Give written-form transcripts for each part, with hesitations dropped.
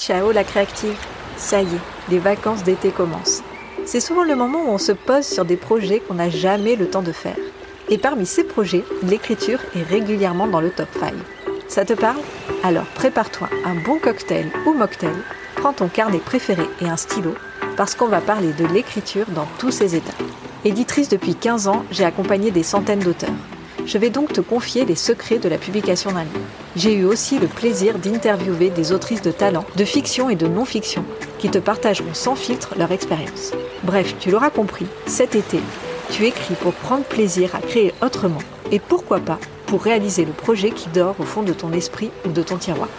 Ciao la créative. Ça y est, les vacances d'été commencent. C'est souvent le moment où on se pose sur des projets qu'on n'a jamais le temps de faire. Et parmi ces projets, l'écriture est régulièrement dans le top 5. Ça te parle ? Alors prépare-toi un bon cocktail ou mocktail, prends ton carnet préféré et un stylo, parce qu'on va parler de l'écriture dans tous ses états. Éditrice depuis 15 ans, j'ai accompagné des centaines d'auteurs. Je vais donc te confier les secrets de la publication d'un livre. J'ai eu aussi le plaisir d'interviewer des autrices de talent, de fiction et de non-fiction, qui te partageront sans filtre leur expérience. Bref, tu l'auras compris, cet été, tu écris pour prendre plaisir à créer autrement, et pourquoi pas pour réaliser le projet qui dort au fond de ton esprit ou de ton tiroir.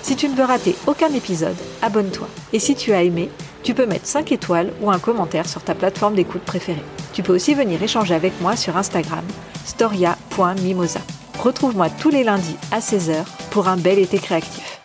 Si tu ne veux rater aucun épisode, abonne-toi. Et si tu as aimé, tu peux mettre 5 étoiles ou un commentaire sur ta plateforme d'écoute préférée. Tu peux aussi venir échanger avec moi sur Instagram, storia.mimosa. Retrouve-moi tous les lundis à 16h pour un bel été créatif.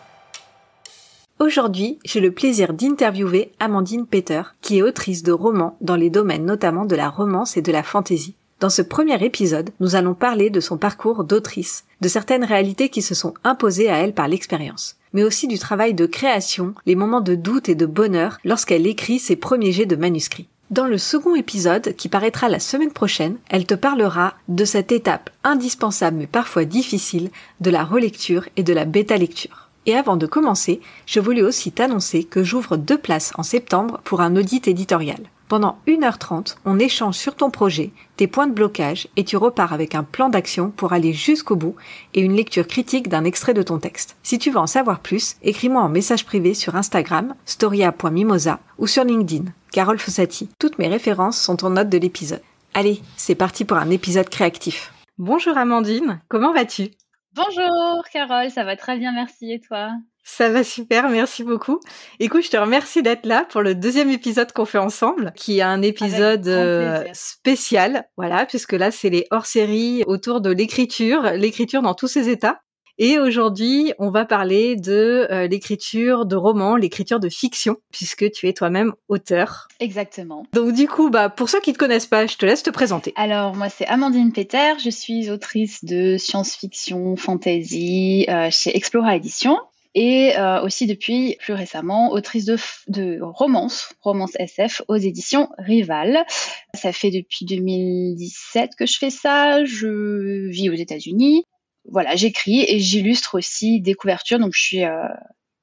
Aujourd'hui, j'ai le plaisir d'interviewer Amandine Peter, qui est autrice de romans dans les domaines notamment de la romance et de la fantaisie. Dans ce premier épisode, nous allons parler de son parcours d'autrice, de certaines réalités qui se sont imposées à elle par l'expérience, mais aussi du travail de création, les moments de doute et de bonheur lorsqu'elle écrit ses premiers jets de manuscrits. Dans le second épisode, qui paraîtra la semaine prochaine, elle te parlera de cette étape indispensable mais parfois difficile de la relecture et de la bêta-lecture. Et avant de commencer, je voulais aussi t'annoncer que j'ouvre 2 places en septembre pour un audit éditorial. Pendant 1h30, on échange sur ton projet, tes points de blocage et tu repars avec un plan d'action pour aller jusqu'au bout et une lecture critique d'un extrait de ton texte. Si tu veux en savoir plus, écris-moi en message privé sur Instagram, storia.mimosa ou sur LinkedIn, Carole Fossati. Toutes mes références sont en note de l'épisode. Allez, c'est parti pour un épisode créatif. Bonjour Amandine, comment vas-tu ? Bonjour Carole, ça va très bien, merci et toi ? Ça va super, merci beaucoup. Écoute, je te remercie d'être là pour le 2e épisode qu'on fait ensemble, qui est un épisode spécial, voilà, puisque là, c'est les hors-séries autour de l'écriture dans tous ses états. Et aujourd'hui, on va parler de l'écriture de romans, l'écriture de fiction, puisque tu es toi-même auteur. Exactement. Donc du coup, pour ceux qui te connaissent pas, je te laisse te présenter. Alors, moi, c'est Amandine Peter, je suis autrice de science-fiction, fantasy chez Explora Éditions. Et aussi depuis plus récemment autrice de romance SF aux éditions Rival. Ça fait depuis 2017 que je fais ça. Je vis aux États-Unis. Voilà, j'écris et j'illustre aussi des couvertures. Donc je suis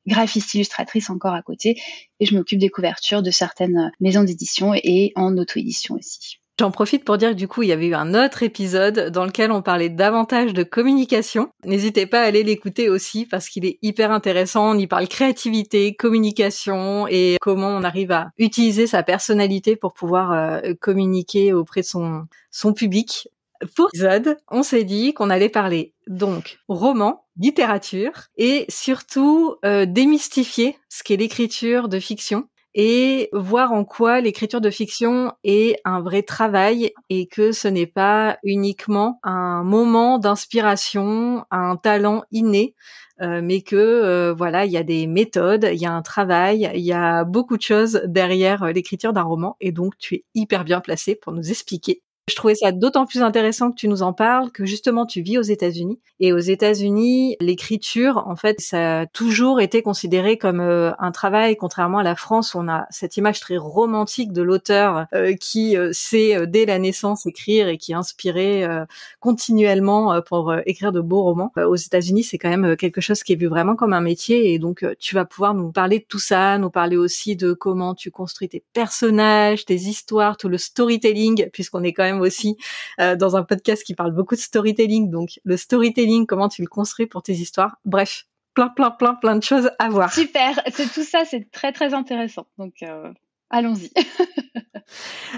graphiste illustratrice encore à côté et je m'occupe des couvertures de certaines maisons d'édition et en auto-édition aussi. J'en profite pour dire que du coup, il y avait eu un autre épisode dans lequel on parlait davantage de communication. N'hésitez pas à aller l'écouter aussi parce qu'il est hyper intéressant. On y parle créativité, communication et comment on arrive à utiliser sa personnalité pour pouvoir communiquer auprès de son public. Pour l'épisode, on s'est dit qu'on allait parler donc roman, littérature et surtout démystifier ce qu'est l'écriture de fiction. Et voir en quoi l'écriture de fiction est un vrai travail et que ce n'est pas uniquement un moment d'inspiration, un talent inné, mais que voilà, il y a des méthodes, il y a un travail, il y a beaucoup de choses derrière l'écriture d'un roman et donc tu es hyper bien placée pour nous expliquer. Je trouvais ça d'autant plus intéressant que tu nous en parles, que justement tu vis aux États-Unis. Et aux États-Unis, l'écriture, en fait, ça a toujours été considéré comme un travail, contrairement à la France où on a cette image très romantique de l'auteur qui sait dès la naissance écrire et qui est inspiré continuellement pour écrire de beaux romans. Aux États-Unis, c'est quand même quelque chose qui est vu vraiment comme un métier. Et donc, tu vas pouvoir nous parler de tout ça, nous parler aussi de comment tu construis tes personnages, tes histoires, tout le storytelling, puisqu'on est quand même aussi dans un podcast qui parle beaucoup de storytelling, donc le storytelling, comment tu le construis pour tes histoires, bref, plein de choses à voir. Super, tout ça c'est très très intéressant, donc allons-y.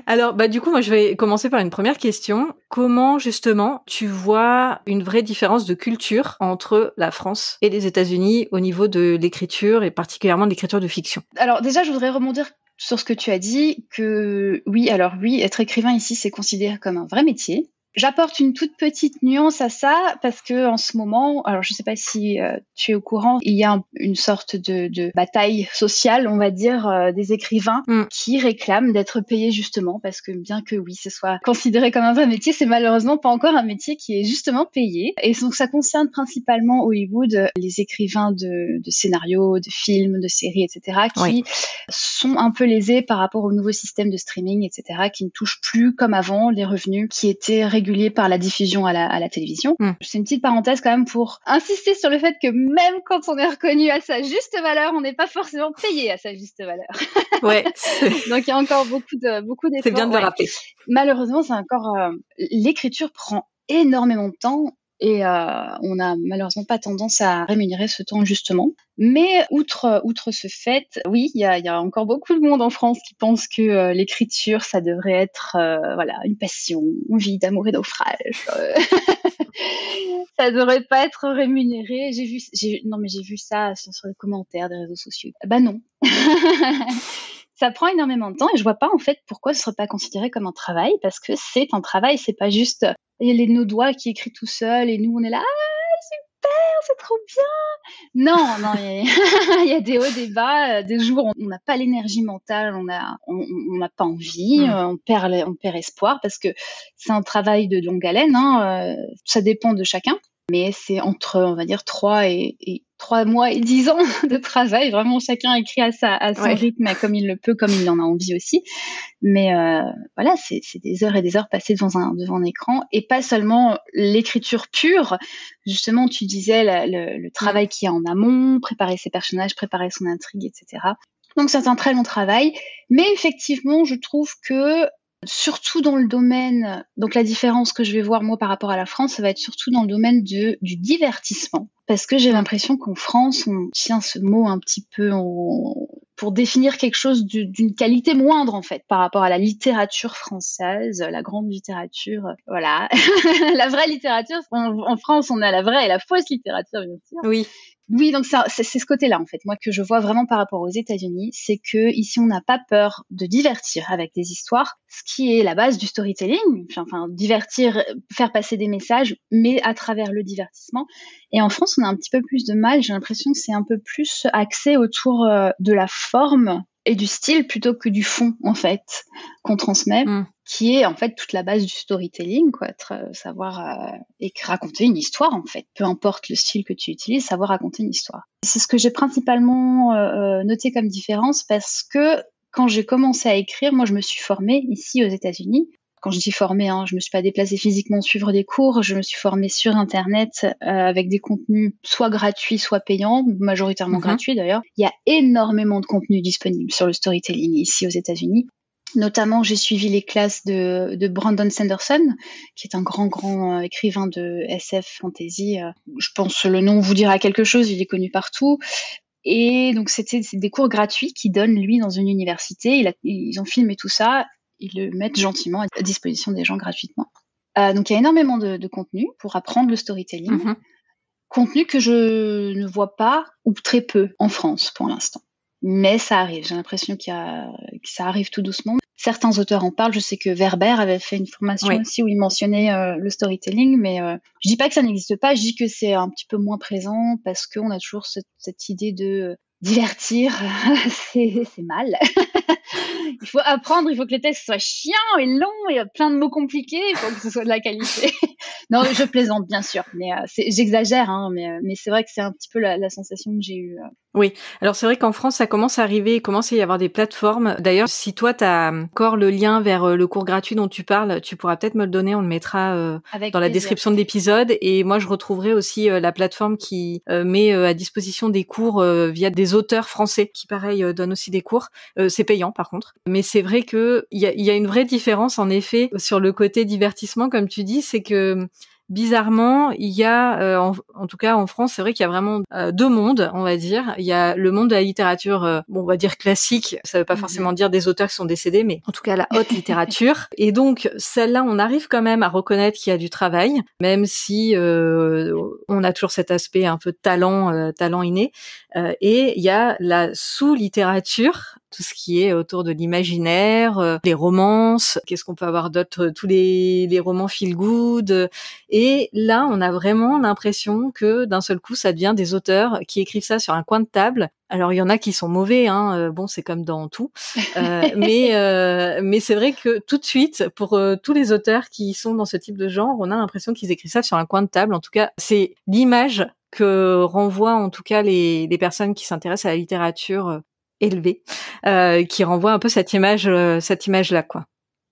Alors du coup moi je vais commencer par une première question. Comment justement tu vois une vraie différence de culture entre la France et les États-Unis au niveau de l'écriture et particulièrement de l'écriture de fiction? Alors déjà je voudrais rebondir sur ce que tu as dit, que oui, être écrivain ici, c'est considéré comme un vrai métier. J'apporte une toute petite nuance à ça parce que en ce moment, alors je sais pas si tu es au courant, il y a une sorte de bataille sociale, on va dire, des écrivains qui réclament d'être payés justement parce que bien que oui, ce soit considéré comme un vrai métier, c'est malheureusement pas encore un métier qui est justement payé. Et donc ça concerne principalement Hollywood, les écrivains de scénarios, de films, de séries, etc., qui sont un peu lésés par rapport au nouveau système de streaming, etc., qui ne touchent plus comme avant les revenus qui étaient régulé par la diffusion à la télévision. C'est une petite parenthèse quand même pour insister sur le fait que même quand on est reconnu à sa juste valeur, on n'est pas forcément payé à sa juste valeur. Ouais. Donc il y a encore beaucoup d'efforts. C'est bien de le rappeler. Malheureusement, c'est encore l'écriture prend énormément de temps. Et on n'a malheureusement pas tendance à rémunérer ce temps justement. Mais outre ce fait, oui, il y a encore beaucoup de monde en France qui pense que l'écriture, ça devrait être une passion, une vie d'amour et naufrage. Ça devrait pas être rémunéré. J'ai vu ça sur les commentaires des réseaux sociaux. Bah non. Ça prend énormément de temps et je vois pas en fait pourquoi ce serait pas considéré comme un travail parce que c'est un travail, c'est pas juste nos doigts qui écrivent tout seul et nous on est là super, c'est trop bien. Non, il y a des hauts, des bas, des jours où on n'a pas l'énergie mentale, on n'a pas envie, on perd espoir parce que c'est un travail de longue haleine, ça dépend de chacun. Mais c'est entre, on va dire, 3 mois et 10 ans de travail. Vraiment, chacun écrit à son rythme, comme il le peut, comme il en a envie aussi. Mais voilà, c'est des heures et des heures passées devant un écran. Et pas seulement l'écriture pure. Justement, tu disais le travail qu'il y a en amont, préparer ses personnages, préparer son intrigue, etc. Donc, c'est un très long travail. Mais effectivement, je trouve que surtout dans le domaine, donc la différence que je vais voir moi par rapport à la France, ça va être surtout dans le domaine du divertissement. Parce que j'ai l'impression qu'en France, on tient ce mot un petit peu pour définir quelque chose d'une qualité moindre en fait par rapport à la littérature française, la grande littérature, voilà. La vraie littérature, en France, on a la vraie et la fausse littérature, bien sûr. Oui, donc c'est ce côté-là en fait, moi que je vois vraiment par rapport aux États-Unis, c'est que ici on n'a pas peur de divertir avec des histoires, ce qui est la base du storytelling, enfin divertir, faire passer des messages, mais à travers le divertissement. Et en France, on a un petit peu plus de mal. J'ai l'impression que c'est un peu plus axé autour de la forme et du style plutôt que du fond en fait qu'on transmet. Qui est en fait toute la base du storytelling, quoi, savoir raconter une histoire en fait, peu importe le style que tu utilises, savoir raconter une histoire. C'est ce que j'ai principalement noté comme différence parce que quand j'ai commencé à écrire, moi je me suis formée ici aux États-Unis. Quand je dis formée, je me suis pas déplacée physiquement suivre des cours, je me suis formée sur Internet avec des contenus soit gratuits, soit payants, majoritairement gratuits d'ailleurs. Il y a énormément de contenus disponibles sur le storytelling ici aux États-Unis. Notamment, j'ai suivi les classes de Brandon Sanderson, qui est un grand écrivain de SF fantasy. Je pense que le nom vous dira quelque chose, il est connu partout. Et donc, c'est des cours gratuits qu'il donne, lui, dans une université. Ils ont filmé tout ça, ils le mettent gentiment à disposition des gens gratuitement. Donc, il y a énormément de contenu pour apprendre le storytelling. Contenu que je ne vois pas, ou très peu, en France, pour l'instant. Mais ça arrive, j'ai l'impression que ça arrive tout doucement. Certains auteurs en parlent, je sais que Werber avait fait une formation aussi où il mentionnait le storytelling, mais je dis pas que ça n'existe pas, je dis que c'est un petit peu moins présent parce qu'on a toujours cette idée de divertir, c'est mal. Il faut apprendre, il faut que les textes soient chiants et longs et plein de mots compliqués, il faut que ce soit de la qualité. Non, je plaisante bien sûr, mais j'exagère, mais c'est vrai que c'est un petit peu la sensation que j'ai eue. Oui, alors c'est vrai qu'en France, ça commence à arriver, il commence à y avoir des plateformes. D'ailleurs, si toi, tu as encore le lien vers le cours gratuit dont tu parles, tu pourras peut-être me le donner, on le mettra dans la description de l'épisode. Et moi, je retrouverai aussi la plateforme qui met à disposition des cours via des auteurs français qui, pareil, donnent aussi des cours. C'est payant, par contre. Mais c'est vrai que il y a une vraie différence, en effet, sur le côté divertissement, comme tu dis, c'est que bizarrement, il y a, en tout cas en France, c'est vrai qu'il y a vraiment deux mondes, on va dire. Il y a le monde de la littérature, on va dire classique, ça veut pas forcément dire des auteurs qui sont décédés, mais en tout cas la haute littérature. Et donc, celle-là, on arrive quand même à reconnaître qu'il y a du travail, même si on a toujours cet aspect un peu talent inné. Et il y a la sous-littérature, tout ce qui est autour de l'imaginaire, les romances, qu'est-ce qu'on peut avoir d'autre, tous les romans feel good. Et là, on a vraiment l'impression que d'un seul coup, ça devient des auteurs qui écrivent ça sur un coin de table. Alors, il y en a qui sont mauvais, bon, c'est comme dans tout. Mais c'est vrai que tout de suite, pour tous les auteurs qui sont dans ce type de genre, on a l'impression qu'ils écrivent ça sur un coin de table. En tout cas, c'est l'image que renvoient en tout cas les personnes qui s'intéressent à la littérature élevée, qui renvoient un peu cette image-là, quoi.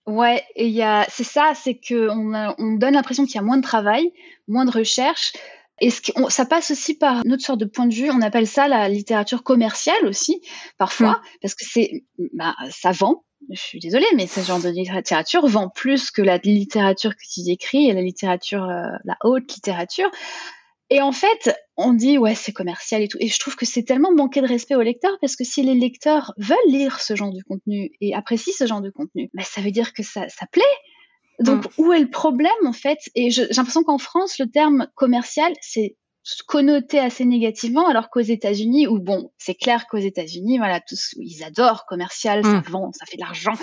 Ouais, et c'est ça, c'est que on donne l'impression qu'il y a moins de travail, moins de recherche. Et ça passe aussi par une autre sorte de point de vue. On appelle ça la littérature commerciale aussi, parfois, parce que ça vend. Je suis désolée, mais ce genre de littérature vend plus que la littérature que tu écris et la littérature, la haute littérature. Et en fait, on dit ouais, c'est commercial et tout. Et je trouve que c'est tellement manquer de respect aux lecteurs, parce que si les lecteurs veulent lire ce genre de contenu et apprécient ce genre de contenu, ça veut dire que ça plaît. Donc, où est le problème, en fait? Et j'ai l'impression qu'en France, le terme commercial, c'est connoté assez négativement, alors qu'aux États-Unis, où bon, c'est clair qu'aux États-Unis, voilà, ils adorent commercial, ça vend, ça fait de l'argent.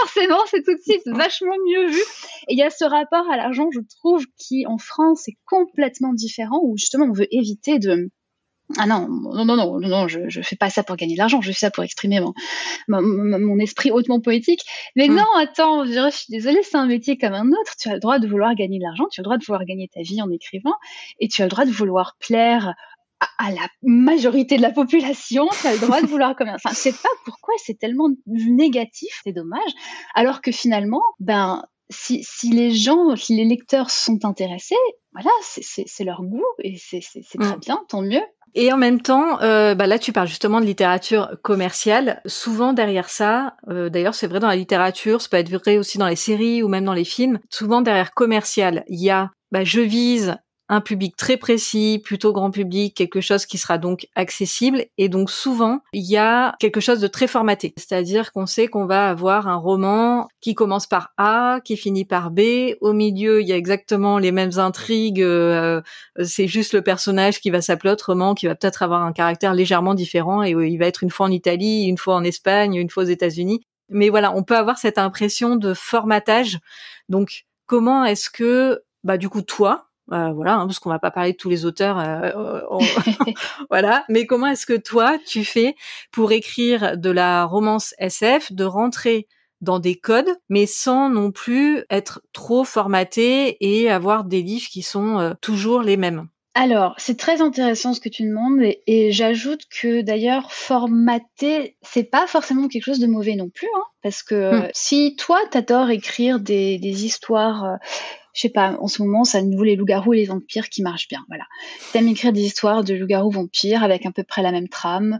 Forcément, c'est tout de suite vachement mieux vu. Et il y a ce rapport à l'argent, je trouve, qui, en France, est complètement différent, où justement, on veut éviter de... Ah non, je fais pas ça pour gagner de l'argent, je fais ça pour exprimer mon esprit hautement poétique. Mais non, attends, je suis désolée, c'est un métier comme un autre. Tu as le droit de vouloir gagner de l'argent, tu as le droit de vouloir gagner ta vie en écrivant, et tu as le droit de vouloir plaire à la majorité de la population, tu as le droit de vouloir commercer. Enfin, je sais pas pourquoi c'est tellement négatif, c'est dommage. Alors que finalement, si les lecteurs sont intéressés, voilà, c'est leur goût et c'est très bien, tant mieux. Et en même temps, là tu parles justement de littérature commerciale. Souvent derrière ça, d'ailleurs c'est vrai dans la littérature, ça peut être vrai aussi dans les séries ou même dans les films. Souvent derrière commercial, il y a je vise un public très précis, plutôt grand public, quelque chose qui sera donc accessible. Et donc souvent, il y a quelque chose de très formaté. C'est-à-dire qu'on sait qu'on va avoir un roman qui commence par A, qui finit par B. Au milieu, il y a exactement les mêmes intrigues. C'est juste le personnage qui va s'appeler autrement, qui va peut-être avoir un caractère légèrement différent. Et il va être une fois en Italie, une fois en Espagne, une fois aux États-Unis. Mais voilà, on peut avoir cette impression de formatage. Donc, comment est-ce que, du coup, toi... voilà, parce qu'on va pas parler de tous les auteurs, voilà. Mais comment est-ce que toi tu fais pour écrire de la romance SF, de rentrer dans des codes, mais sans non plus être trop formaté et avoir des livres qui sont toujours les mêmes? Alors, c'est très intéressant ce que tu demandes, et j'ajoute que d'ailleurs, formater, c'est pas forcément quelque chose de mauvais non plus, parce que si toi, t'adores écrire des histoires, je sais pas, en ce moment, c'est à nouveau les loups-garous et les vampires qui marchent bien, voilà. T'aimes écrire des histoires de loups-garous vampires avec à peu près la même trame.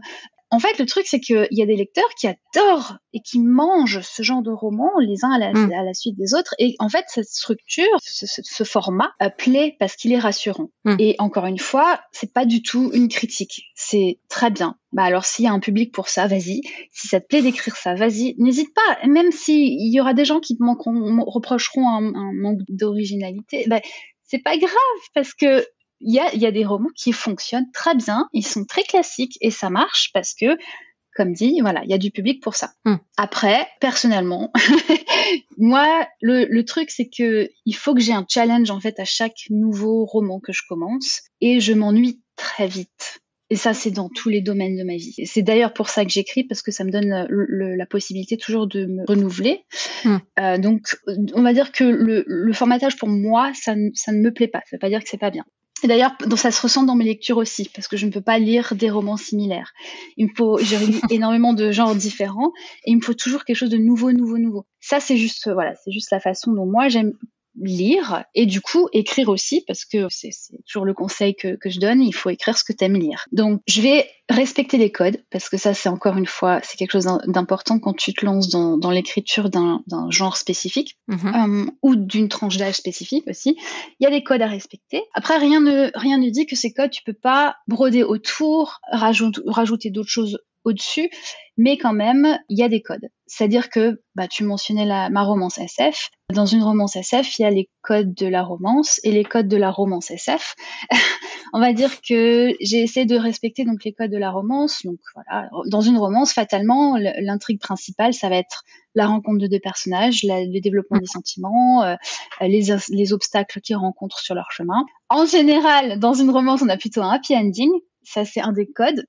En fait, le truc, c'est qu'il y a des lecteurs qui adorent et qui mangent ce genre de romans les uns à la suite des autres. Et en fait, cette structure, ce format plaît parce qu'il est rassurant. Et encore une fois, c'est pas du tout une critique. C'est très bien. Alors, s'il y a un public pour ça, vas-y. Si ça te plaît d'écrire ça, vas-y. N'hésite pas. Même s'il y aura des gens qui te reprocheront un manque d'originalité, c'est pas grave, parce que il y a des romans qui fonctionnent très bien, ils sont très classiques et ça marche parce que, comme dit, voilà, il y a du public pour ça. Après, personnellement, moi, le truc, c'est que il faut que j'ai un challenge en fait à chaque nouveau roman que je commence, et je m'ennuie très vite. Et ça, c'est dans tous les domaines de ma vie. Et c'est d'ailleurs pour ça que j'écris, parce que ça me donne la possibilité toujours de me renouveler. Donc, on va dire que le formatage, pour moi, ça ne me plaît pas. Ça veut pas dire que c'est pas bien. Et d'ailleurs, ça se ressent dans mes lectures aussi, parce que je ne peux pas lire des romans similaires. Je relis énormément de genres différents, et il me faut toujours quelque chose de nouveau. Ça, c'est juste la façon dont moi j'aime lire, et du coup écrire aussi, parce que c'est toujours le conseil que je donne, il faut écrire ce que t'aimes lire. Donc je vais respecter les codes, parce que ça, c'est encore une fois, c'est quelque chose d'important quand tu te lances dans l'écriture d'un genre spécifique, ou d'une tranche d'âge spécifique aussi. Il y a des codes à respecter. Après, rien ne dit que ces codes, tu peux pas broder autour, rajouter d'autres choses au-dessus, mais quand même, il y a des codes. C'est-à-dire que, tu mentionnais ma romance SF. Dans une romance SF, il y a les codes de la romance et les codes de la romance SF. On va dire que j'ai essayé de respecter donc les codes de la romance. Donc voilà, dans une romance, fatalement, l'intrigue principale, ça va être la rencontre de deux personnages, le développement des sentiments, les obstacles qu'ils rencontrent sur leur chemin. En général, dans une romance, on a plutôt un happy ending. Ça, c'est un des codes.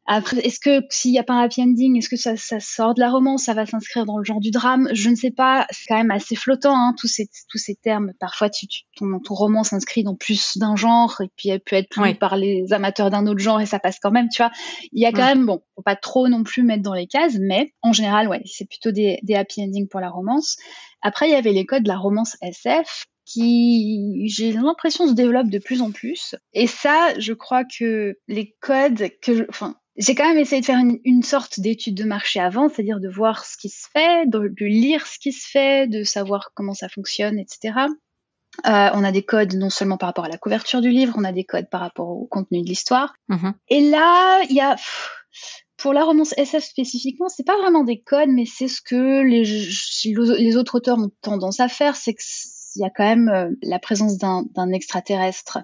Après, est-ce que s'il n'y a pas un happy ending, est-ce que ça sort de la romance, ça va s'inscrire dans le genre du drame? Je ne sais pas. C'est quand même assez flottant, hein, tous ces termes. Parfois, ton roman s'inscrit dans plus d'un genre, et puis elle peut être lue par les amateurs d'un autre genre, et ça passe quand même, tu vois. Il y a quand même, faut pas trop non plus mettre dans les cases, mais en général, c'est plutôt des happy endings pour la romance. Après, il y avait les codes de la romance SF, qui, j'ai l'impression, se développe de plus en plus. Et ça, je crois que les codes j'ai quand même essayé de faire une sorte d'étude de marché avant, c'est-à-dire de voir ce qui se fait, de lire ce qui se fait, de savoir comment ça fonctionne, etc. On a des codes non seulement par rapport à la couverture du livre, on a des codes par rapport au contenu de l'histoire. Et là, il y a... Pour la romance SF spécifiquement, c'est pas vraiment des codes, mais c'est ce que les autres auteurs ont tendance à faire, c'est qu'il y a quand même la présence d'un extraterrestre.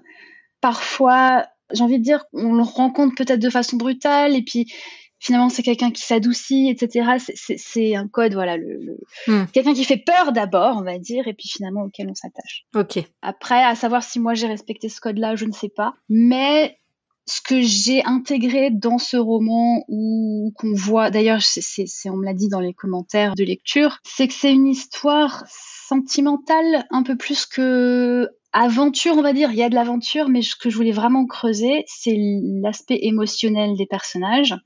Parfois, j'ai envie de dire, on le rencontre peut-être de façon brutale, et puis finalement c'est quelqu'un qui s'adoucit, etc. C'est un code, voilà, quelqu'un qui fait peur d'abord, on va dire, et puis finalement auquel on s'attache. Ok. Après, à savoir si moi j'ai respecté ce code-là, je ne sais pas, mais ce que j'ai intégré dans ce roman, ou qu'on voit, d'ailleurs, on me l'a dit dans les commentaires de lecture, c'est que c'est une histoire sentimentale un peu plus que aventure, on va dire. Il y a de l'aventure, mais ce que je voulais vraiment creuser, c'est l'aspect émotionnel des personnages.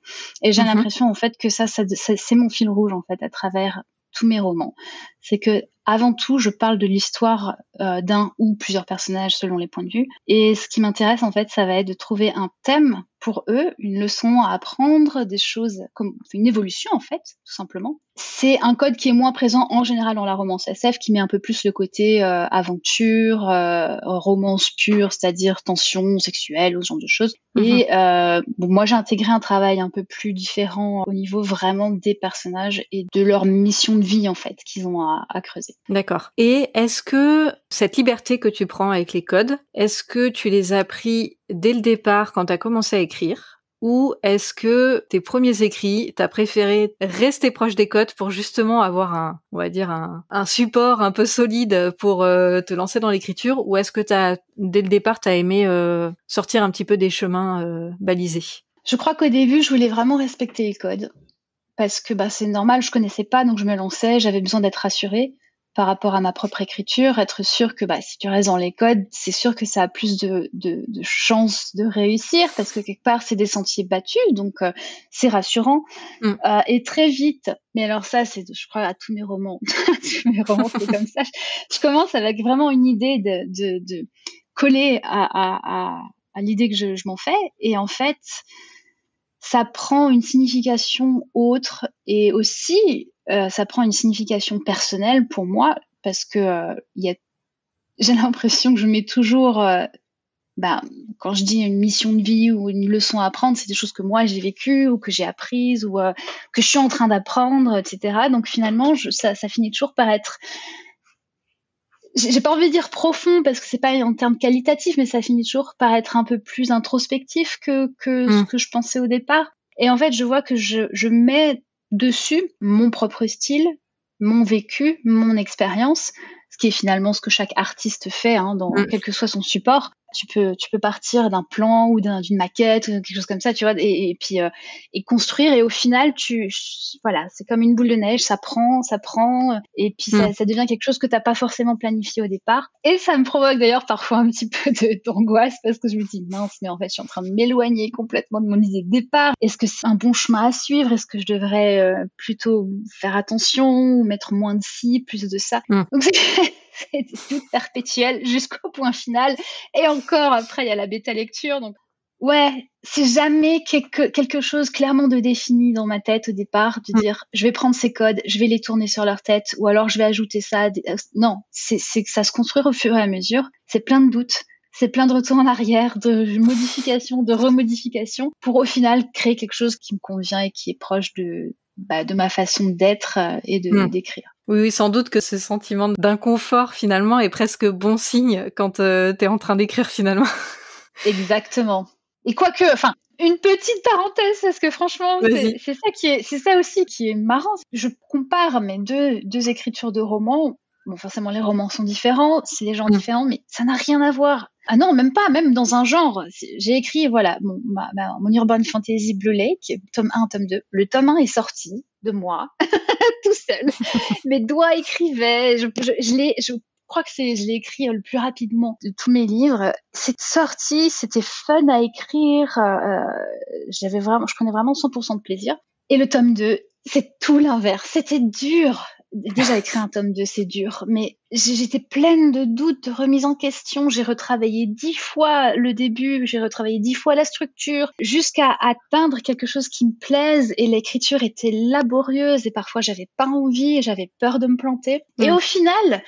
Et j'ai l'impression, en fait, que ça c'est mon fil rouge, en fait, à travers tous mes romans. C'est que, avant tout, je parle de l'histoire d'un ou plusieurs personnages selon les points de vue. Et ce qui m'intéresse, en fait, ça va être de trouver un thème pour eux, une leçon à apprendre, des choses comme une évolution, en fait, tout simplement. C'est un code qui est moins présent en général dans la romance SF, qui met un peu plus le côté aventure, romance pure, c'est-à-dire tension sexuelle ou ce genre de choses. Et moi, j'ai intégré un travail un peu plus différent au niveau vraiment des personnages et de leur mission de vie, en fait, qu'ils ont à creuser. D'accord. Et est-ce que cette liberté que tu prends avec les codes, est-ce que tu les as pris dès le départ quand tu as commencé à écrire, ou est-ce que tes premiers écrits, t'as préféré rester proche des codes pour justement avoir un support un peu solide pour te lancer dans l'écriture, ou est-ce que dès le départ t'as aimé sortir un petit peu des chemins balisés? Je crois qu'au début, je voulais vraiment respecter les codes, parce que c'est normal, je connaissais pas, donc je me lançais, j'avais besoin d'être rassurée par rapport à ma propre écriture, être sûr que si tu restes dans les codes, c'est sûr que ça a plus de chances de réussir, parce que quelque part c'est des sentiers battus, donc c'est rassurant. Et très vite, mais alors ça c'est, je crois, à tous mes romans, c'est comme ça. Je commence avec vraiment une idée de coller à l'idée que je m'en fais, et en fait ça prend une signification autre, et aussi ça prend une signification personnelle pour moi, parce que j'ai l'impression que je mets toujours, quand je dis une mission de vie ou une leçon à apprendre, c'est des choses que moi j'ai vécues ou que j'ai apprises ou que je suis en train d'apprendre, etc. Donc finalement, ça finit toujours par être, j'ai pas envie de dire profond parce que c'est pas en termes qualitatifs, mais ça finit toujours par être un peu plus introspectif que ce que je pensais au départ. Et en fait, je vois que je mets dessus mon propre style, mon vécu, mon expérience, ce qui est finalement ce que chaque artiste fait, quel que soit son support. Tu peux partir d'un plan ou d'une maquette ou quelque chose comme ça, tu vois, et puis construire, et au final voilà, c'est comme une boule de neige, ça prend, et puis ça devient quelque chose que t'as pas forcément planifié au départ. Et ça me provoque d'ailleurs parfois un petit peu d'angoisse, parce que je me dis mince, mais en fait je suis en train de m'éloigner complètement de mon idée de départ. Est-ce que c'est un bon chemin à suivre? Est-ce que je devrais plutôt faire attention ou mettre moins de ci, plus de ça? Donc c'est tout perpétuel jusqu'au point final. Et encore, après, il y a la bêta lecture. Donc, c'est jamais quelque chose clairement de défini dans ma tête au départ, de dire, je vais prendre ces codes, je vais les tourner sur leur tête, ou alors je vais ajouter ça. Non, c'est que ça se construit au fur et à mesure. C'est plein de doutes, c'est plein de retours en arrière, de modifications, de remodifications, pour au final créer quelque chose qui me convient et qui est proche de ma façon d'être et d'écrire. Oui, sans doute que ce sentiment d'inconfort finalement est presque bon signe quand t'es en train d'écrire finalement. Exactement. Et quoique, enfin, une petite parenthèse, parce que franchement, c'est ça aussi qui est marrant. Je compare mes deux écritures de romans. Bon, forcément, les romans sont différents, c'est des genres différents, mais ça n'a rien à voir. Ah non, même pas, même dans un genre. J'ai écrit, voilà, mon Urban Fantasy Blue Lake, tome 1, tome 2. Le tome 1 est sorti de moi, tout seul. Mes doigts écrivaient, je crois que je l'ai écrit le plus rapidement de tous mes livres. C'est sorti, c'était fun à écrire, je prenais vraiment 100% de plaisir. Et le tome 2, c'est tout l'inverse. C'était dur. Déjà, écrire un tome 2, c'est dur, mais j'étais pleine de doutes, de remise en question. J'ai retravaillé 10 fois le début, j'ai retravaillé 10 fois la structure, jusqu'à atteindre quelque chose qui me plaise. Et l'écriture était laborieuse, et parfois j'avais pas envie, et j'avais peur de me planter. Et au final,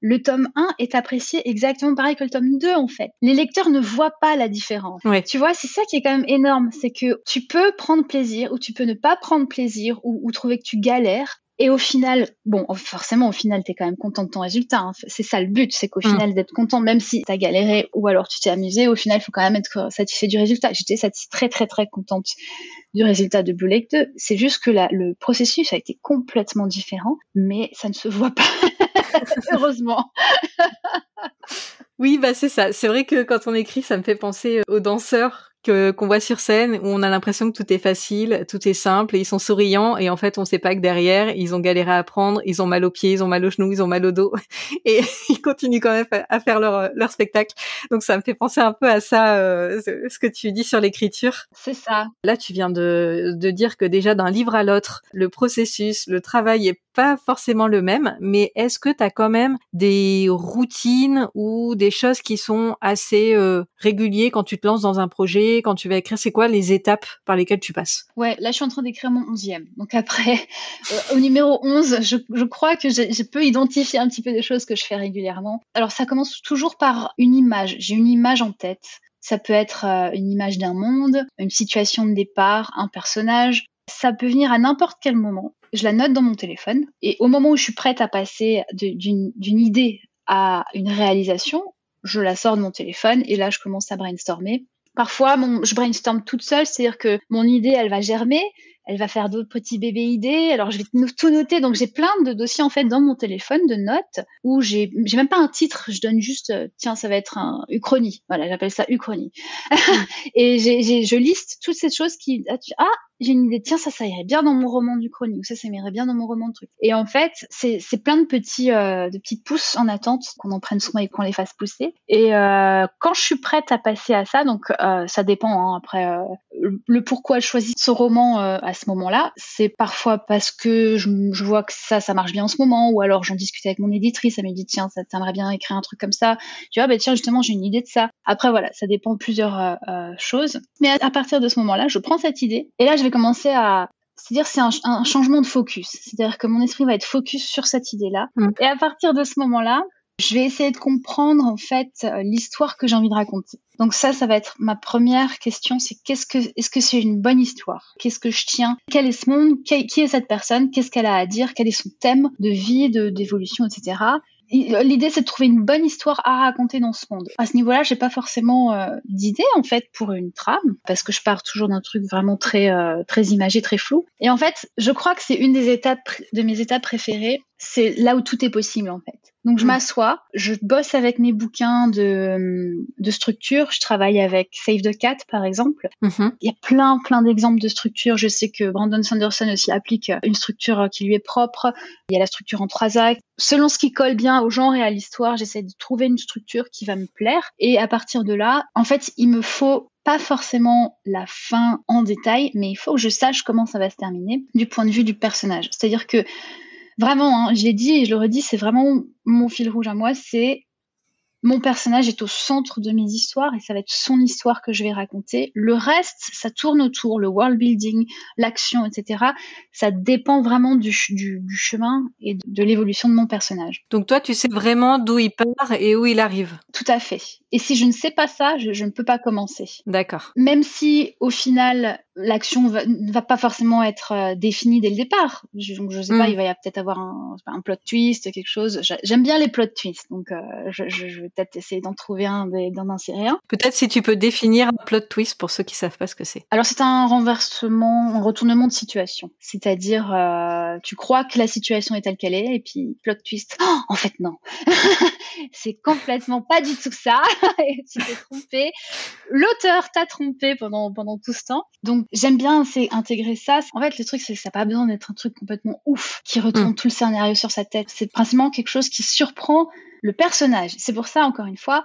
le tome 1 est apprécié exactement pareil que le tome 2, en fait. Les lecteurs ne voient pas la différence. Ouais. Tu vois, c'est ça qui est quand même énorme, c'est que tu peux prendre plaisir, ou tu peux ne pas prendre plaisir, ou trouver que tu galères. Et au final, bon, forcément, au final, t'es quand même content de ton résultat, hein. C'est ça le but, c'est qu'au final, d'être content, même si t'as galéré ou alors tu t'es amusé, au final, il faut quand même être satisfait du résultat. J'étais très, très, très contente du résultat de Blue Lake 2. C'est juste que le processus a été complètement différent, mais ça ne se voit pas. Heureusement. Oui, c'est ça. C'est vrai que quand on écrit, ça me fait penser aux danseurs qu'on voit sur scène, où on a l'impression que tout est facile, tout est simple, et ils sont souriants, et en fait, on sait pas que derrière, ils ont galéré à apprendre, ils ont mal aux pieds, ils ont mal aux genoux, ils ont mal au dos, et ils continuent quand même à faire leur spectacle. Donc ça me fait penser un peu à ça, ce que tu dis sur l'écriture. C'est ça. Là, tu viens de dire que déjà d'un livre à l'autre, le processus, le travail est pas forcément le même, mais est-ce que tu as quand même des routines ou des choses qui sont assez réguliers quand tu te lances dans un projet, quand tu vas écrire? C'est quoi les étapes par lesquelles tu passes? Ouais, là je suis en train d'écrire mon 11e. Donc après, au numéro 11, je crois que je peux identifier un petit peu des choses que je fais régulièrement. Alors ça commence toujours par une image. J'ai une image en tête. Ça peut être une image d'un monde, une situation de départ, un personnage. Ça peut venir à n'importe quel moment. Je la note dans mon téléphone. Et au moment où je suis prête à passer d'une idée à une réalisation, je la sors de mon téléphone et là je commence à brainstormer. Parfois, je brainstorm toute seule, c'est-à-dire que mon idée, elle va germer, elle va faire d'autres petits bébés idées. Alors, je vais tout noter. Donc, j'ai plein de dossiers, en fait, dans mon téléphone, de notes, où j'ai même pas un titre. Je donne juste, tiens, ça va être un uchronie. Voilà, j'appelle ça uchronie. Et je liste toutes ces choses j'ai une idée, tiens, ça irait bien dans mon roman d'Uchronie, ou ça irait bien dans mon roman de truc. Et en fait, c'est plein de petites pousses en attente, qu'on en prenne soin et qu'on les fasse pousser. Et quand je suis prête à passer à ça, donc ça dépend, hein, après, le pourquoi je choisis ce roman à ce moment-là, c'est parfois parce que je vois que ça marche bien en ce moment, ou alors j'en discute avec mon éditrice, elle me dit, tiens, ça t'aimerait bien écrire un truc comme ça. Tu vois, tiens, justement, j'ai une idée de ça. Après, voilà, ça dépend de plusieurs choses. Mais à partir de ce moment-là, je prends cette idée, et là, je vais commencer c'est-à-dire c'est un changement de focus. C'est-à-dire que mon esprit va être focus sur cette idée-là. Et à partir de ce moment-là, je vais essayer de comprendre en fait l'histoire que j'ai envie de raconter. Donc ça va être ma première question, c'est est-ce que c'est une bonne histoire? Qu'est-ce que je tiens? Quel est ce monde? Qui est cette personne? Qu'est-ce qu'elle a à dire? Quel est son thème de vie, d'évolution, etc. L'idée, c'est de trouver une bonne histoire à raconter dans ce monde. À ce niveau-là, j'ai pas forcément d'idée en fait pour une trame, parce que je pars toujours d'un truc vraiment très très imagé, très flou. Et en fait, je crois que c'est une des étapes de mes étapes préférées. C'est là où tout est possible en fait. Donc je m'assois, je bosse avec mes bouquins de structure. Je travaille avec Save the Cat par exemple. Il y a plein d'exemples de structures. Je sais que Brandon Sanderson aussi applique une structure qui lui est propre. Il y a la structure en 3 actes. Selon ce qui colle bien au genre et à l'histoire, j'essaie de trouver une structure qui va me plaire. Et à partir de là, en fait, il me faut pas forcément la fin en détail, mais il faut que je sache comment ça va se terminer du point de vue du personnage. C'est-à-dire que vraiment, hein, je l'ai dit et je le redis, c'est vraiment mon fil rouge à moi, c'est mon personnage est au centre de mes histoires et ça va être son histoire que je vais raconter. Le reste, ça tourne autour, le world building, l'action, etc. Ça dépend vraiment du chemin et de l'évolution de mon personnage. Donc toi, tu sais vraiment d'où il part et où il arrive. Tout à fait. Et si je ne sais pas ça, je ne peux pas commencer. D'accord. Même si, au final, l'action ne va pas forcément être définie dès le départ. Donc, je sais pas, il va y peut-être avoir un plot twist, quelque chose. J'aime bien les plot twists, donc je vais peut-être essayer d'en trouver d'en insérer un. Peut-être si tu peux définir un plot twist pour ceux qui savent pas ce que c'est. Alors, c'est un retournement de situation. C'est-à-dire, tu crois que la situation est telle qu'elle est, et puis plot twist. Oh, en fait, non. C'est complètement pas du tout ça. Tu t'es trompé. L'auteur t'a trompé pendant tout ce temps. Donc, j'aime bien intégrer ça. En fait, le truc, c'est que ça n'a pas besoin d'être un truc complètement ouf qui retourne tout le scénario sur sa tête. C'est principalement quelque chose qui surprend le personnage. C'est pour ça, encore une fois,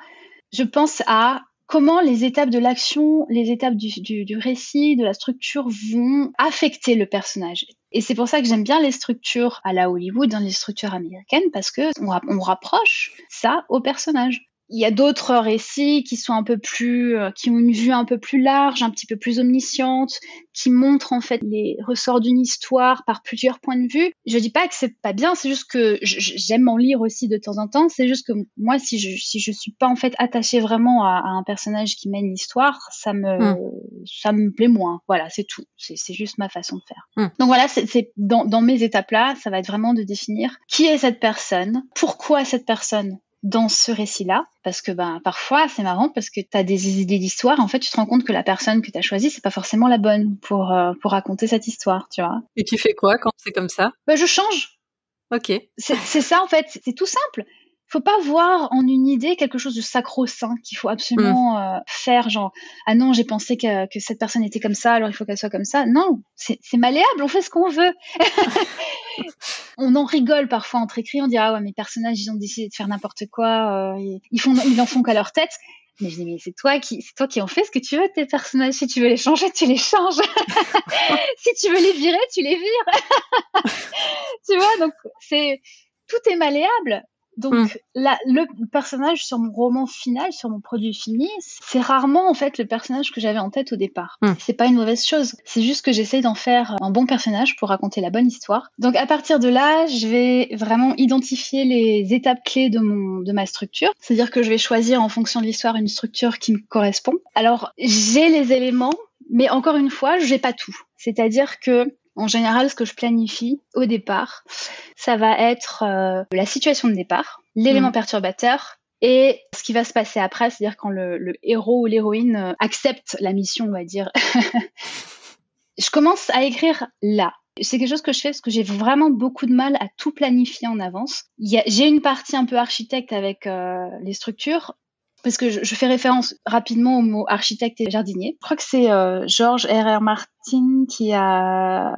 je pense à comment les étapes de l'action, les étapes du récit, de la structure vont affecter le personnage. Et c'est pour ça que j'aime bien les structures à la Hollywood, les structures américaines, parce que on rapproche ça au personnage. Il y a d'autres récits qui sont qui ont une vue un peu plus large, un petit peu plus omnisciente, qui montrent en fait les ressorts d'une histoire par plusieurs points de vue. Je dis pas que c'est pas bien, c'est juste que j'aime en lire aussi de temps en temps. C'est juste que moi, si je suis pas en fait attachée vraiment à un personnage qui mène l'histoire, ça me plaît moins. Voilà, c'est tout. C'est juste ma façon de faire. Donc voilà, c'est dans mes étapes là, ça va être vraiment de définir qui est cette personne, pourquoi cette personne dans ce récit-là, parce que parfois c'est marrant parce que tu as des idées d'histoire, en fait tu te rends compte que la personne que tu as choisie c'est pas forcément la bonne pour raconter cette histoire, tu vois. Et tu fais quoi quand c'est comme ça ? Je change. Ok. C'est ça en fait, c'est tout simple. Faut pas voir en une idée quelque chose de sacro-saint qu'il faut absolument faire, genre ah non j'ai pensé que cette personne était comme ça alors il faut qu'elle soit comme ça. Non, c'est malléable, on fait ce qu'on veut. On en rigole parfois entre écrits, on dit ah ouais mes personnages ils ont décidé de faire n'importe quoi, ils en font qu'à leur tête. Mais je dis mais c'est toi qui en fais ce que tu veux de tes personnages. Si tu veux les changer, tu les changes. Si tu veux les virer, tu les vires. Tu vois, donc tout est malléable. Donc le personnage sur mon roman final, sur mon produit fini, c'est rarement en fait le personnage que j'avais en tête au départ. C'est pas une mauvaise chose, c'est juste que j'essaye d'en faire un bon personnage pour raconter la bonne histoire. Donc à partir de là, je vais vraiment identifier les étapes clés de ma structure, c'est-à-dire que je vais choisir en fonction de l'histoire une structure qui me correspond. Alors j'ai les éléments, mais encore une fois, j'ai pas tout. C'est-à-dire que en général, ce que je planifie au départ, ça va être la situation de départ, l'élément perturbateur et ce qui va se passer après, c'est-à-dire quand le héros ou l'héroïne accepte la mission, on va dire. Je commence à écrire là. C'est quelque chose que je fais parce que j'ai vraiment beaucoup de mal à tout planifier en avance. J'ai une partie un peu architecte avec les structures, parce que je fais référence rapidement au mot architecte et jardinier. Je crois que c'est George R.R. Martin qui a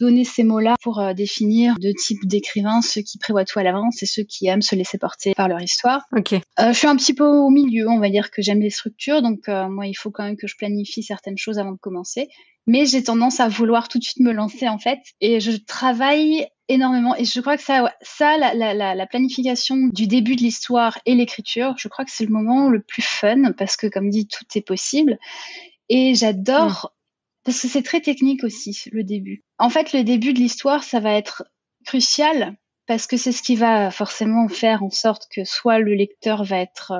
donné ces mots-là pour définir deux types d'écrivains, ceux qui prévoient tout à l'avance et ceux qui aiment se laisser porter par leur histoire. Ok. Je suis un petit peu au milieu, on va dire que j'aime les structures, donc moi il faut quand même que je planifie certaines choses avant de commencer. Mais j'ai tendance à vouloir tout de suite me lancer en fait, et je travaille énormément. Et je crois que la planification du début de l'histoire et l'écriture, je crois que c'est le moment le plus fun parce que comme dit, tout est possible. Et j'adore parce que c'est très technique aussi le début. En fait, le début de l'histoire, ça va être crucial parce que c'est ce qui va forcément faire en sorte que soit le lecteur va être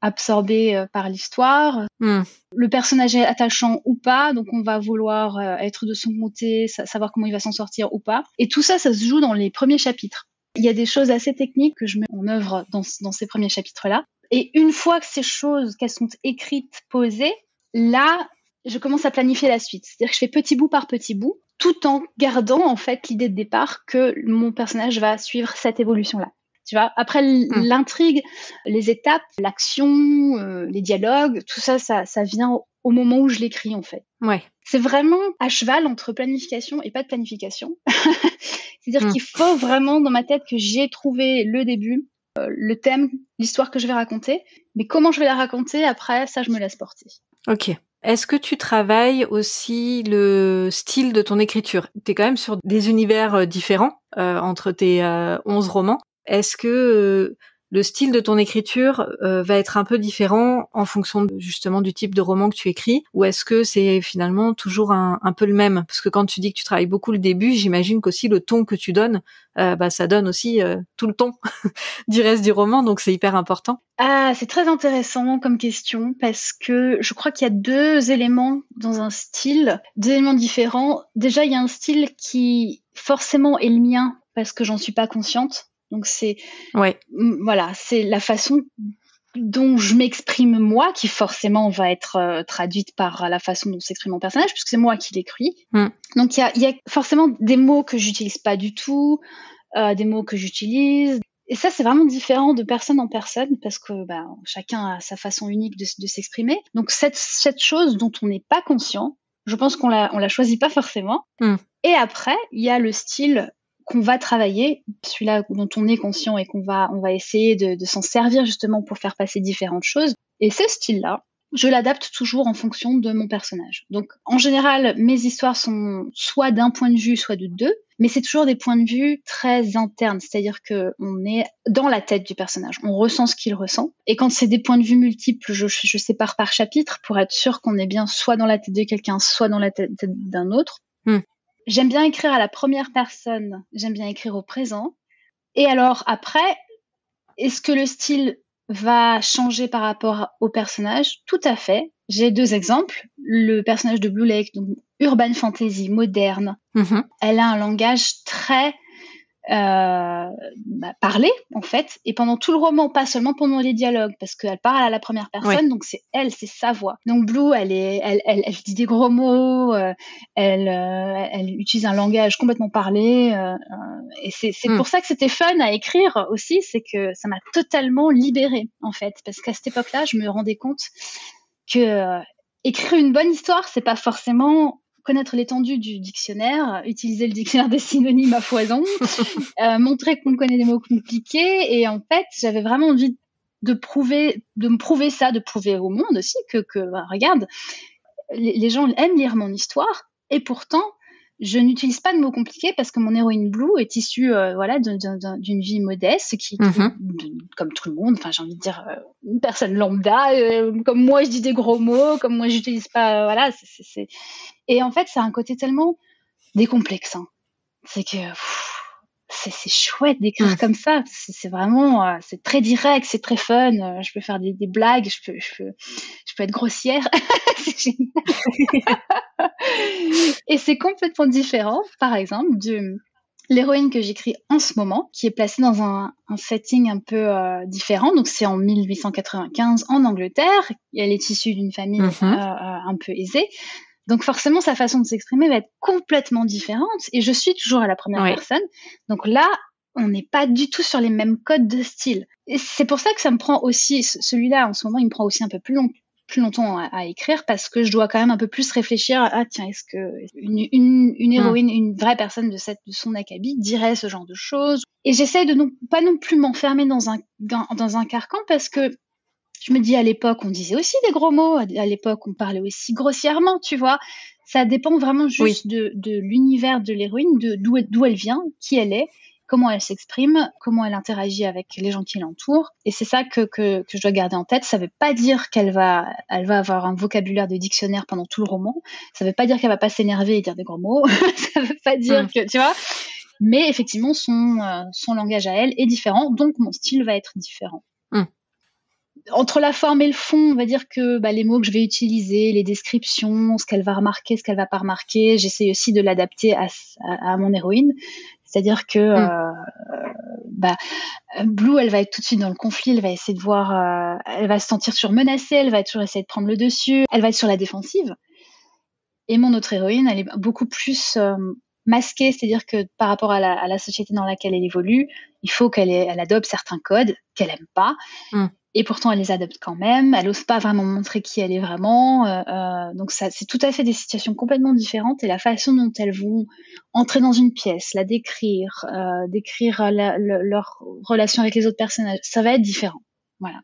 absorbé par l'histoire, le personnage est attachant ou pas, donc on va vouloir être de son côté, savoir comment il va s'en sortir ou pas. Et tout ça, ça se joue dans les premiers chapitres. Il y a des choses assez techniques que je mets en œuvre dans ces premiers chapitres-là. Et une fois que ces choses, qu'elles sont écrites, posées, là, je commence à planifier la suite. C'est-à-dire que je fais petit bout par petit bout, tout en gardant en fait l'idée de départ que mon personnage va suivre cette évolution-là. Tu vois, après l'intrigue, les étapes, l'action, les dialogues, tout ça, ça vient au moment où je l'écris en fait. Ouais. C'est vraiment à cheval entre planification et pas de planification. C'est-à-dire qu'il faut vraiment dans ma tête que j'ai trouvé le début, le thème, l'histoire que je vais raconter, mais comment je vais la raconter après, ça je me laisse porter. Ok. Est-ce que tu travailles aussi le style de ton écriture ? T'es quand même sur des univers différents entre tes 11 romans. Est-ce que le style de ton écriture va être un peu différent en fonction justement du type de roman que tu écris, ou est-ce que c'est finalement toujours un peu le même? Parce que quand tu dis que tu travailles beaucoup le début, j'imagine qu'aussi le ton que tu donnes, ça donne aussi tout le ton du reste du roman, donc c'est hyper important. Ah, c'est très intéressant comme question parce que je crois qu'il y a deux éléments dans un style, deux éléments différents. Déjà, il y a un style qui forcément est le mien parce que j'en suis pas consciente. Donc Ouais. Voilà, c'est la façon dont je m'exprime moi qui forcément va être traduite par la façon dont s'exprime mon personnage puisque c'est moi qui l'écris. Donc il y a forcément des mots que j'utilise pas du tout, des mots que j'utilise. Et ça, c'est vraiment différent de personne en personne parce que chacun a sa façon unique de s'exprimer. Donc cette chose dont on n'est pas conscient, je pense qu'on la choisit pas forcément. Et après, il y a le style qu'on va travailler, celui-là dont on est conscient et on va essayer de s'en servir justement pour faire passer différentes choses. Et ce style-là, je l'adapte toujours en fonction de mon personnage. Donc, en général, mes histoires sont soit d'un point de vue, soit de deux, mais c'est toujours des points de vue très internes, c'est-à-dire que on est dans la tête du personnage, on ressent ce qu'il ressent. Et quand c'est des points de vue multiples, je sépare par chapitre pour être sûr qu'on est bien soit dans la tête de quelqu'un, soit dans la tête d'un autre. J'aime bien écrire à la première personne, j'aime bien écrire au présent. Et alors après, est-ce que le style va changer par rapport au personnage? Tout à fait. J'ai deux exemples. Le personnage de Blue Lake, donc urban fantasy, moderne. Elle a un langage très parlé, en fait. Et pendant tout le roman, pas seulement pendant les dialogues, parce qu'elle parle à la première personne, donc c'est elle, c'est sa voix. Donc Blue, elle dit des gros mots, elle utilise un langage complètement parlé. Et c'est pour ça que c'était fun à écrire aussi, c'est que ça m'a totalement libérée, en fait. Parce qu'à cette époque-là, je me rendais compte que écrire une bonne histoire, c'est pas forcément connaître l'étendue du dictionnaire, utiliser le dictionnaire des synonymes à foison, montrer qu'on connaît des mots compliqués. Et en fait, j'avais vraiment envie de me prouver ça, de prouver au monde aussi que regarde, les gens aiment lire mon histoire. Et pourtant, je n'utilise pas de mots compliqués parce que mon héroïne Blue est issue d'une vie modeste qui comme tout le monde, enfin j'ai envie de dire une personne lambda, comme moi je dis des gros mots, comme moi j'utilise pas et en fait ça a un côté tellement décomplexant. C'est que c'est chouette d'écrire comme ça, c'est vraiment c'est très direct, c'est très fun, je peux faire des blagues, je peux être grossière. C'est génial. Et c'est complètement différent, par exemple, de l'héroïne que j'écris en ce moment, qui est placée dans un setting un peu différent. Donc, c'est en 1895 en Angleterre. Elle est issue d'une famille un peu aisée. Donc, forcément, sa façon de s'exprimer va être complètement différente. Et je suis toujours à la première personne. Donc là, on n'est pas du tout sur les mêmes codes de style. Et c'est pour ça que ça me prend aussi, celui-là, en ce moment, il me prend aussi un peu plus longtemps à écrire parce que je dois quand même un peu plus réfléchir à tiens, est-ce que une héroïne, une vraie personne de son acabit dirait ce genre de choses. Et j'essaie de pas non plus m'enfermer dans un carcan parce que je me dis à l'époque on disait aussi des gros mots, à l'époque on parlait aussi grossièrement, tu vois. Ça dépend vraiment juste de l'univers de l'héroïne, d'où elle vient, qui elle est, comment elle s'exprime, comment elle interagit avec les gens qui l'entourent. Et c'est ça que je dois garder en tête. Ça veut pas dire qu'elle va avoir un vocabulaire de dictionnaire pendant tout le roman. Ça veut pas dire qu'elle va pas s'énerver et dire des gros mots. Ça veut pas dire que, tu vois. Mais effectivement, son langage à elle est différent, donc mon style va être différent. Entre la forme et le fond, on va dire que les mots que je vais utiliser, les descriptions, ce qu'elle va remarquer, ce qu'elle va pas remarquer, j'essaie aussi de l'adapter à mon héroïne. C'est-à-dire que Blue, elle va être tout de suite dans le conflit, elle va essayer de voir, elle va se sentir menacée, elle va toujours essayer de prendre le dessus, elle va être sur la défensive. Et mon autre héroïne, elle est beaucoup plus masquée, c'est-à-dire que par rapport à la société dans laquelle elle évolue, il faut qu'elle adopte certains codes qu'elle aime pas. Et pourtant, elle les adopte quand même. Elle n'ose pas vraiment montrer qui elle est vraiment. Donc, ça, c'est tout à fait des situations complètement différentes. Et la façon dont elles vont entrer dans une pièce, la décrire, décrire leur relation avec les autres personnages, ça va être différent. Voilà.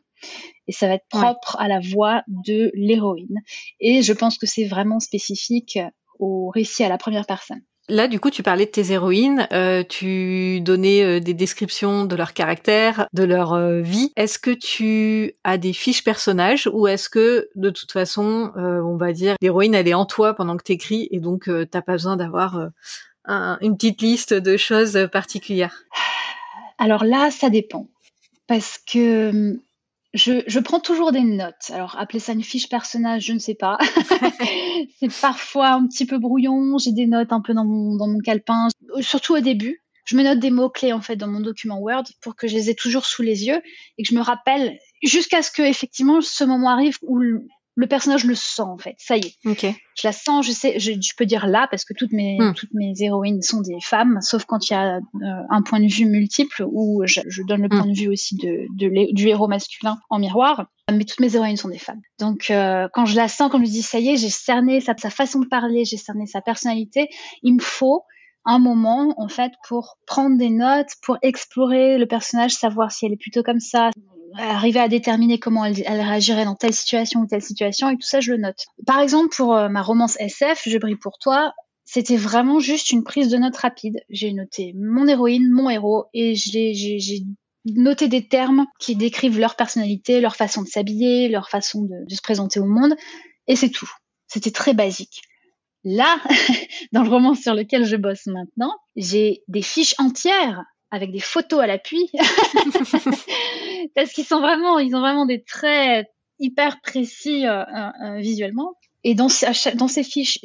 Et ça va être propre à la voix de l'héroïne. Et je pense que c'est vraiment spécifique au récit à la première personne. Là, du coup, tu parlais de tes héroïnes, tu donnais des descriptions de leur caractère, de leur vie. Est-ce que tu as des fiches personnages ou est-ce que, de toute façon, on va dire, l'héroïne, elle est en toi pendant que t'écris et donc t'as pas besoin d'avoir une petite liste de choses particulières? Alors là, ça dépend. Parce que je prends toujours des notes. Alors, appeler ça une fiche personnage, je ne sais pas. C'est parfois un petit peu brouillon. J'ai des notes un peu dans mon calepin. Surtout au début. Je me note des mots-clés, en fait, dans mon document Word pour que je les ai toujours sous les yeux et que je me rappelle jusqu'à ce que, effectivement, ce moment arrive où le personnage le sent, en fait. Ça y est. Ok. Je la sens, je sais, je peux dire là parce que toutes mes héroïnes sont des femmes, sauf quand il y a un point de vue multiple où je donne le point de vue aussi du héros masculin en miroir. Mais toutes mes héroïnes sont des femmes. Donc quand je la sens, quand je me dis ça y est, j'ai cerné sa façon de parler, j'ai cerné sa personnalité, il me faut un moment en fait pour prendre des notes, pour explorer le personnage, savoir si elle est plutôt comme ça, arriver à déterminer comment elle réagirait dans telle situation ou telle situation, et tout ça, je le note. Par exemple, pour ma romance SF, Je brille pour toi, c'était vraiment juste une prise de notes rapide. J'ai noté mon héroïne, mon héros, et j'ai noté des termes qui décrivent leur personnalité, leur façon de s'habiller, leur façon de se présenter au monde, et c'est tout. C'était très basique. Là, dans le roman sur lequel je bosse maintenant, j'ai des fiches entières avec des photos à l'appui, parce qu'ils ont vraiment des traits hyper précis visuellement. Et dans ces fiches,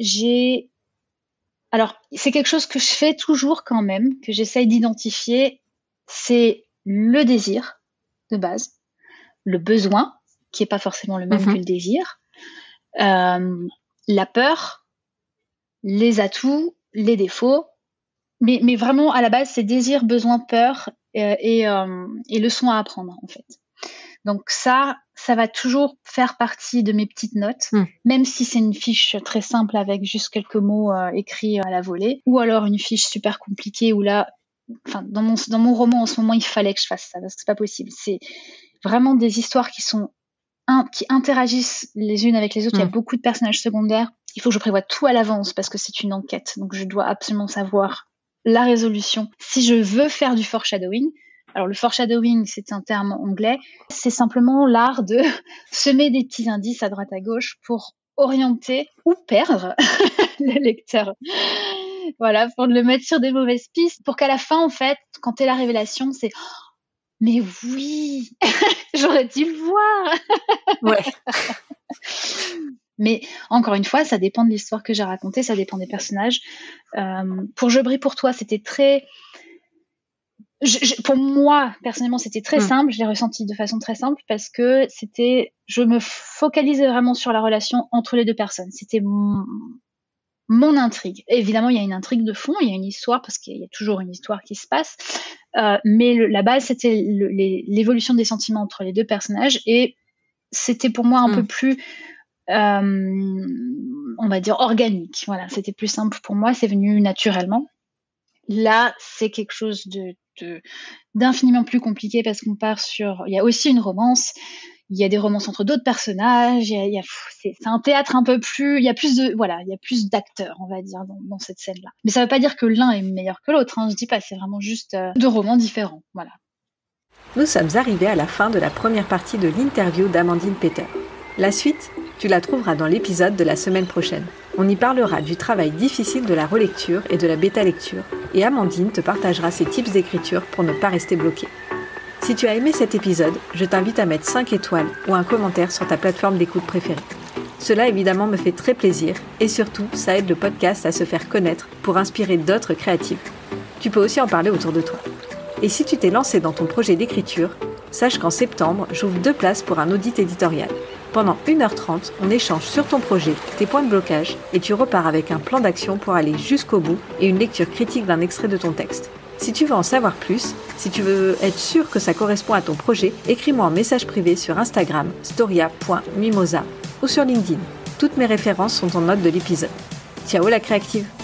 alors c'est quelque chose que je fais toujours quand même, que j'essaye d'identifier, c'est le désir de base, le besoin, qui est pas forcément le même que le désir, la peur, les atouts, les défauts. Mais vraiment, à la base, c'est désir, besoin, peur et leçon à apprendre, en fait. Donc ça va toujours faire partie de mes petites notes, même si c'est une fiche très simple avec juste quelques mots écrits à la volée, ou alors une fiche super compliquée où là, enfin, dans mon roman, en ce moment, il fallait que je fasse ça, parce que c'est pas possible. C'est vraiment des histoires qui interagissent les unes avec les autres. Il y a beaucoup de personnages secondaires. Il faut que je prévoie tout à l'avance parce que c'est une enquête. Donc, je dois absolument savoir la résolution. Si je veux faire du foreshadowing, alors le foreshadowing, c'est un terme anglais, c'est simplement l'art de semer des petits indices à droite à gauche pour orienter ou perdre le lecteur. Voilà, pour le mettre sur des mauvaises pistes, pour qu'à la fin, en fait, quand t'es la révélation, c'est « Mais oui, j'aurais dû le voir !» Ouais. Mais encore une fois, ça dépend de l'histoire que j'ai racontée, ça dépend des personnages. Pour Je brille pour toi, c'était très... pour moi, personnellement, c'était très simple. Je l'ai ressenti de façon très simple parce que je me focalisais vraiment sur la relation entre les deux personnes. C'était mon intrigue. Évidemment, il y a une intrigue de fond, il y a une histoire parce qu'il y a toujours une histoire qui se passe. Mais la base, c'était l'évolution des sentiments entre les deux personnages et c'était pour moi un peu plus... on va dire organique. Voilà, c'était plus simple pour moi, c'est venu naturellement. Là, c'est quelque chose d'infiniment plus compliqué parce qu'on part sur... Il y a aussi une romance, il y a des romances entre d'autres personnages, c'est un théâtre un peu plus... Il y a plus d'acteurs, on va dire, dans cette scène-là. Mais ça ne veut pas dire que l'un est meilleur que l'autre, hein, je dis pas, c'est vraiment juste deux romans différents, voilà. Nous sommes arrivés à la fin de la première partie de l'interview d'Amandine Peter. La suite, tu la trouveras dans l'épisode de la semaine prochaine. On y parlera du travail difficile de la relecture et de la bêta-lecture, et Amandine te partagera ses tips d'écriture pour ne pas rester bloqué. Si tu as aimé cet épisode, je t'invite à mettre 5 étoiles ou un commentaire sur ta plateforme d'écoute préférée. Cela évidemment me fait très plaisir, et surtout, ça aide le podcast à se faire connaître pour inspirer d'autres créatifs. Tu peux aussi en parler autour de toi. Et si tu t'es lancé dans ton projet d'écriture, sache qu'en septembre, j'ouvre 2 places pour un audit éditorial. Pendant 1h30, on échange sur ton projet, tes points de blocage, et tu repars avec un plan d'action pour aller jusqu'au bout et une lecture critique d'un extrait de ton texte. Si tu veux en savoir plus, si tu veux être sûr que ça correspond à ton projet, écris-moi en message privé sur Instagram, storia.mimosa ou sur LinkedIn. Toutes mes références sont en note de l'épisode. Ciao la créative!